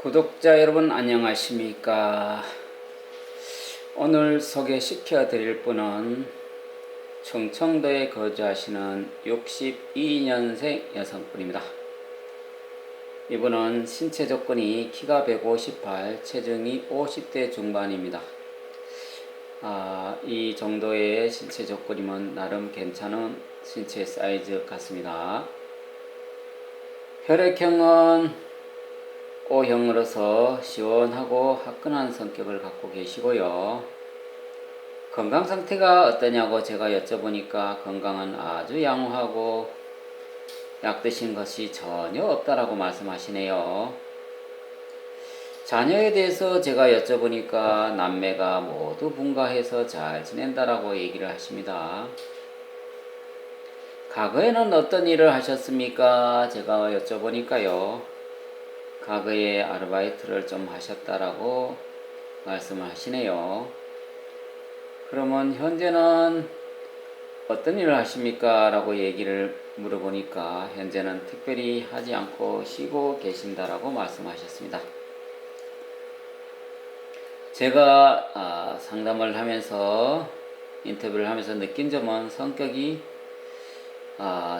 구독자 여러분 안녕하십니까? 오늘 소개시켜 드릴 분은 충청도에 거주하시는 62년생 여성분입니다. 이분은 신체 조건이 키가 158, 체중이 50대 중반입니다. 이 정도의 신체 조건이면 나름 괜찮은 신체 사이즈 같습니다. 혈액형은 O형으로서 시원하고 화끈한 성격을 갖고 계시고요. 건강 상태가 어떠냐고 제가 여쭤보니까 건강은 아주 양호하고 약 드신 것이 전혀 없다라고 말씀하시네요. 자녀에 대해서 제가 여쭤보니까 남매가 모두 분가해서 잘 지낸다라고 얘기를 하십니다. 과거에는 어떤 일을 하셨습니까? 제가 여쭤보니까요. 과거에 아르바이트를 좀 하셨다라고 말씀을 하시네요. 그러면 현재는 어떤 일을 하십니까? 라고 얘기를 물어보니까 현재는 특별히 하지 않고 쉬고 계신다라고 말씀하셨습니다. 제가 상담을 하면서 인터뷰를 하면서 느낀 점은 성격이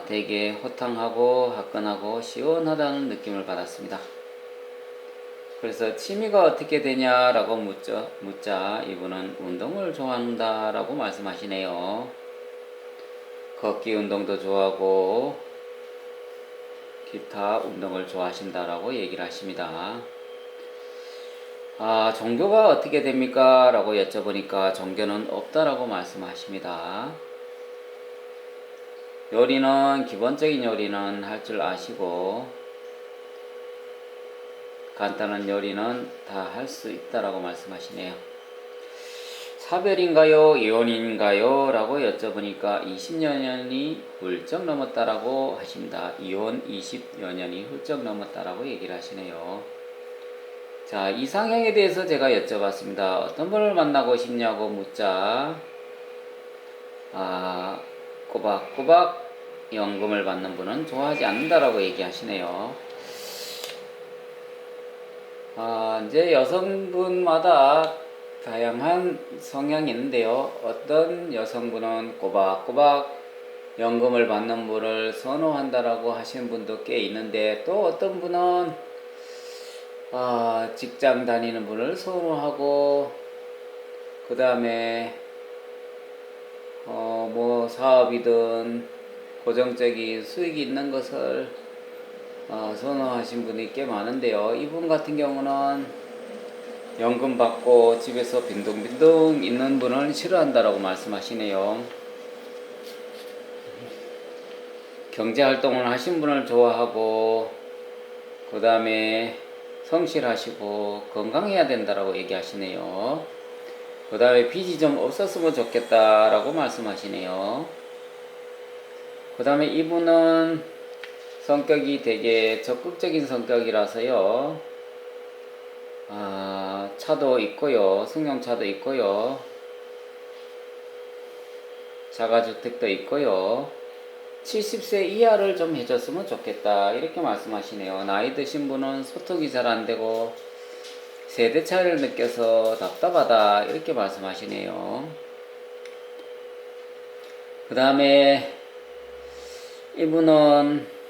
되게 호탕하고 화끈하고 시원하다는 느낌을 받았습니다. 그래서 취미가 어떻게 되냐라고 묻자 이분은 운동을 좋아한다라고 말씀하시네요. 걷기 운동도 좋아하고 기타 운동을 좋아하신다라고 얘기를 하십니다. 종교가 어떻게 됩니까? 라고 여쭤보니까 종교는 없다라고 말씀하십니다. 요리는 기본적인 요리는 할 줄 아시고 간단한 요리는 다 할 수 있다라고 말씀하시네요. 사별인가요? 이혼인가요? 라고 여쭤보니까 20여 년이 훌쩍 넘었다라고 하십니다. 이혼 20여 년이 훌쩍 넘었다라고 얘기를 하시네요. 자, 이상형에 대해서 제가 여쭤봤습니다. 어떤 분을 만나고 싶냐고 묻자 꼬박꼬박 연금을 받는 분은 좋아하지 않는다라고 얘기하시네요. 이제 여성분마다 다양한 성향이 있는데요. 어떤 여성분은 꼬박꼬박 연금을 받는 분을 선호한다라고 하시는 분도 꽤 있는데 또 어떤 분은 직장 다니는 분을 선호하고 그 다음에 뭐 사업이든 고정적인 수익이 있는 것을 선호하신 분이 꽤 많은데요. 이분 같은 경우는 연금 받고 집에서 빈둥빈둥 있는 분을 싫어한다라고 말씀하시네요. 경제활동을 하신 분을 좋아하고 그 다음에 성실하시고 건강해야 된다라고 얘기하시네요. 그 다음에 빚이 좀 없었으면 좋겠다라고 말씀하시네요. 그 다음에 이분은 성격이 되게 적극적인 성격이라서요. 차도 있고요. 승용차도 있고요. 자가주택도 있고요. 70세 이하를 좀 해줬으면 좋겠다. 이렇게 말씀하시네요. 나이 드신 분은 소통이 잘 안되고 세대 차이를 느껴서 답답하다. 이렇게 말씀하시네요. 그 다음에 이분은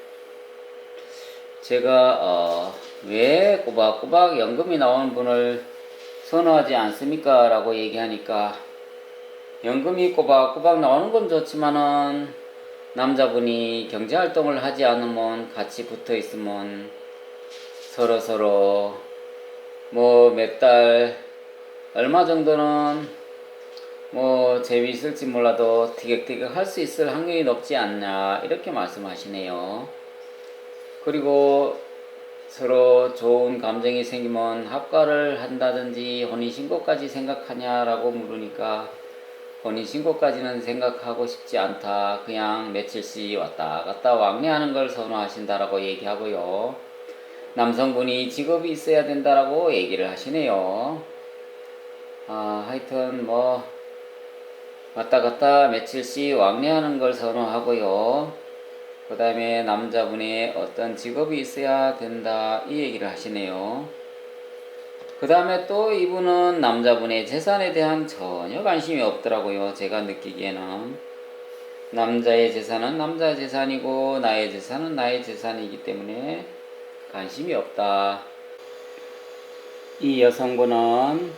제가 왜 꼬박꼬박 연금이 나오는 분을 선호하지 않습니까? 라고 얘기하니까 연금이 꼬박꼬박 나오는 건 좋지만은 남자분이 경제활동을 하지 않으면 같이 붙어 있으면 서로 뭐 몇 달 얼마 정도는 뭐 재미있을지 몰라도 티격태격 할 수 있을 확률이 높지 않냐 이렇게 말씀하시네요. 그리고 서로 좋은 감정이 생기면 합가를 한다든지 혼인신고까지 생각하냐라고 물으니까 혼인신고까지는 생각하고 싶지 않다. 그냥 며칠씩 왔다 갔다 왕래하는 걸 선호하신다라고 얘기하고요. 남성분이 직업이 있어야 된다라고 얘기를 하시네요. 하여튼 뭐 왔다 갔다 며칠씩 왕래하는 걸 선호하고요. 그 다음에 남자분의 어떤 직업이 있어야 된다 이 얘기를 하시네요. 그 다음에 또 이분은 남자분의 재산에 대한 전혀 관심이 없더라고요. 제가 느끼기에는. 남자의 재산은 남자의 재산이고 나의 재산은 나의 재산이기 때문에 관심이 없다. 이 여성분은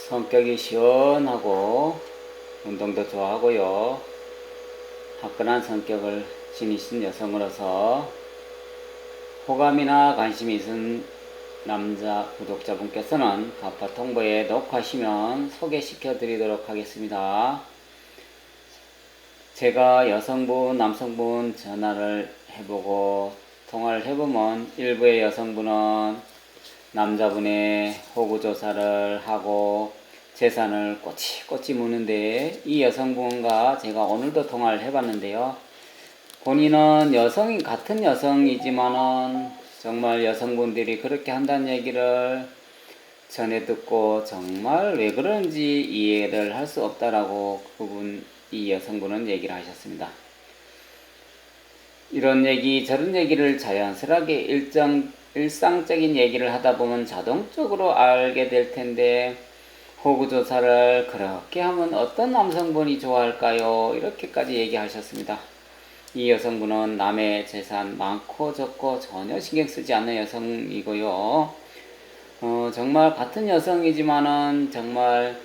성격이 시원하고 운동도 좋아하고요. 화끈한 성격을 지니신 여성으로서 호감이나 관심이 있은 남자 구독자분께서는 가파 통보에 녹화하시면 소개시켜 드리도록 하겠습니다. 제가 여성분, 남성분 전화를 해보고 통화를 해보면 일부의 여성분은 남자분의 호구조사를 하고 재산을 꼬치꼬치 묻는데, 이 여성분과 제가 오늘도 통화를 해봤는데요. 본인은 같은 여성이지만은 정말 여성분들이 그렇게 한다는 얘기를 전해 듣고 정말 왜 그런지 이해를 할 수 없다라고 이 여성분은 얘기를 하셨습니다. 이런 얘기 저런 얘기를 자연스럽게 일상적인 얘기를 하다 보면 자동적으로 알게 될 텐데, 호구조사를 그렇게 하면 어떤 남성분이 좋아할까요? 이렇게까지 얘기하셨습니다. 이 여성분은 남의 재산 많고 적고 전혀 신경 쓰지 않는 여성이고요. 정말 같은 여성이지만은 정말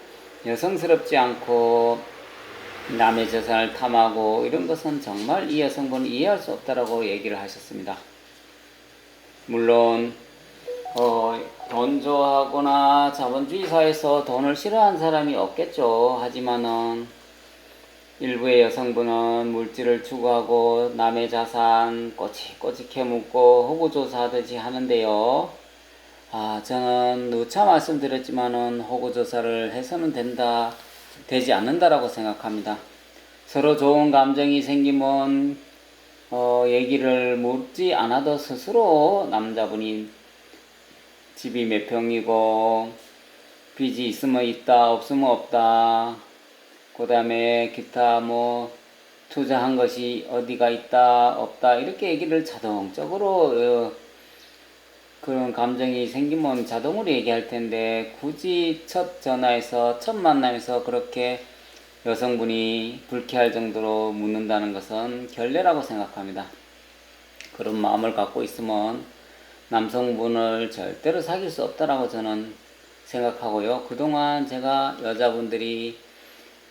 여성스럽지 않고 남의 재산을 탐하고 이런 것은 정말 이 여성분은 이해할 수 없다라고 얘기를 하셨습니다. 물론 돈 좋아하거나 자본주의 사회에서 돈을 싫어하는 사람이 없겠죠. 하지만은 일부의 여성분은 물질을 추구하고 남의 자산 꼬치꼬치 캐묻고 호구조사하듯이 하는데요. 저는 누차 말씀드렸지만은 호구조사를 해서는 되지 않는다라고 생각합니다. 서로 좋은 감정이 생기면 얘기를 묻지 않아도 스스로 남자분이 집이 몇 평이고 빚이 있으면 있다 없으면 없다, 그 다음에 기타 투자한 것이 어디가 있다 없다 이렇게 얘기를 자동적으로 그런 감정이 생기면 자동으로 얘기할 텐데, 굳이 첫 전화에서 첫 만남에서 그렇게 여성분이 불쾌할 정도로 묻는다는 것은 결례라고 생각합니다. 그런 마음을 갖고 있으면 남성분을 절대로 사귈 수 없다라고 저는 생각하고요. 그동안 제가 여자분들이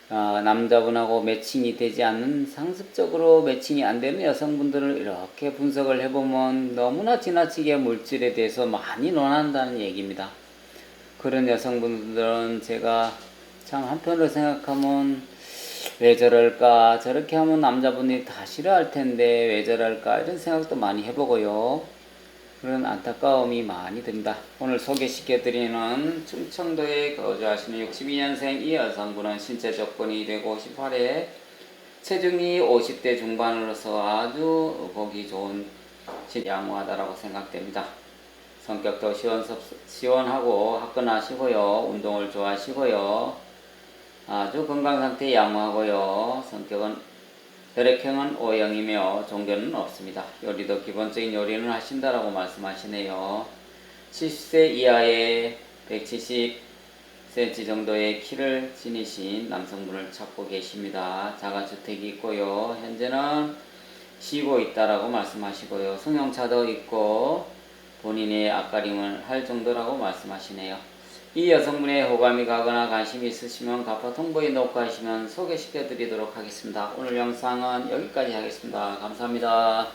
남자분하고 매칭이 되지 않는, 상습적으로 매칭이 안 되는 여성분들을 이렇게 분석을 해보면 너무나 지나치게 물질에 대해서 많이 논한다는 얘기입니다. 그런 여성분들은 제가 참 한편으로 생각하면 왜 저럴까, 저렇게 하면 남자분이 다 싫어할 텐데 왜 저럴까 이런 생각도 많이 해보고요. 그런 안타까움이 많이 듭니다. 오늘 소개시켜드리는 충청도에 거주하시는 62년생 이 여성분은 신체 조건이 158에 체중이 50대 중반으로서 아주 보기 좋은 양호하다라고 생각됩니다. 성격도 시원하고 화끈하시고요. 운동을 좋아하시고요. 아주 건강상태 양호하고요. 성격은 혈액형은 O형이며 종교는 없습니다. 요리도 기본적인 요리는 하신다라고 말씀하시네요. 70세 이하의 170cm 정도의 키를 지니신 남성분을 찾고 계십니다. 자가주택이 있고요. 현재는 쉬고 있다라고 말씀하시고요. 승용차도 있고 본인의 앞가림을 할 정도라고 말씀하시네요. 이 여성분의 호감이 가거나 관심이 있으시면 가파 통보에 녹화하시면 소개시켜 드리도록 하겠습니다. 오늘 영상은 여기까지 하겠습니다. 감사합니다.